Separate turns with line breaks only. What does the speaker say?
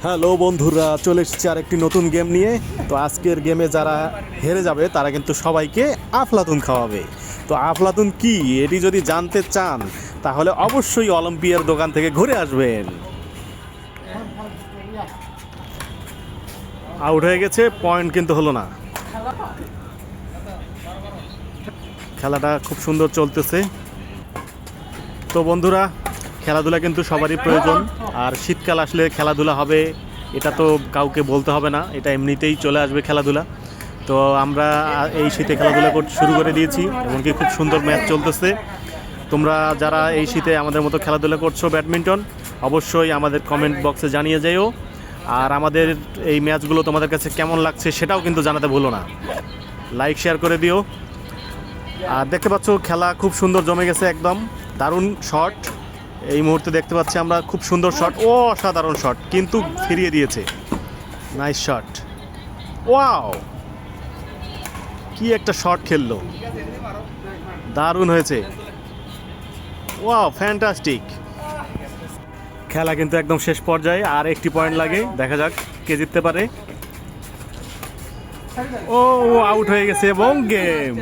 Hello বন্ধুরা, চলে এসেছি আর একটি নতুন গেম নিয়ে। তো আজকের গেমে যারা হেরে যাবে তারা কিন্তু সবাইকে আফলাতুন খাওয়াবে। তো আফলাতুন কি এটি যদি জানতে চান তাহলে অবশ্যই অলিম্পিয়ার দোকান থেকে ঘুরে আসবেন। আউট হয়ে গেছে, পয়েন্ট কিন্তু হলো না। খেলাটা খুব সুন্দর চলতেছে। তো বন্ধুরা, খেলাধুলা কিন্তু সবারই প্রয়োজন, আর শীতকাল আসলে খেলাধুলা হবে এটা তো কাউকে বলতে হবে না, এটা এমনিতেই চলে আসবে খেলাধুলা। তো আমরা এই শীতে খেলাধুলা শুরু করে দিয়েছি, এমনকি খুব সুন্দর ম্যাচ চলতেছে। তোমরা যারা এই শীতে আমাদের মতো খেলাধুলা করছো ব্যাডমিন্টন, অবশ্যই আমাদের কমেন্ট বক্সে জানিয়ে যেও। আর আমাদের এই ম্যাচগুলো তোমাদের কাছে কেমন লাগছে সেটাও কিন্তু জানাতে ভুলো না। লাইক শেয়ার করে দিও। আর দেখতে পাচ্ছ খেলা খুব সুন্দর জমে গেছে, একদম দারুণ শট। এই মুহূর্তে দেখতে পাচ্ছি আমরা খুব সুন্দর শট, ও অসাধারণ শট, কিন্তু ফিরিয়ে দিয়েছে। নাইস শট, ওয়াও কি একটা শট খেললো, দারুণ হয়েছে, ওয়াও ফ্যান্টাস্টিক। খেলা কিন্তু একদম শেষ পর্যায়ে, আর একটি পয়েন্ট লাগে, দেখা যাক কে জিততে পারে। ও আউট হয়ে গেছে এবং গেম।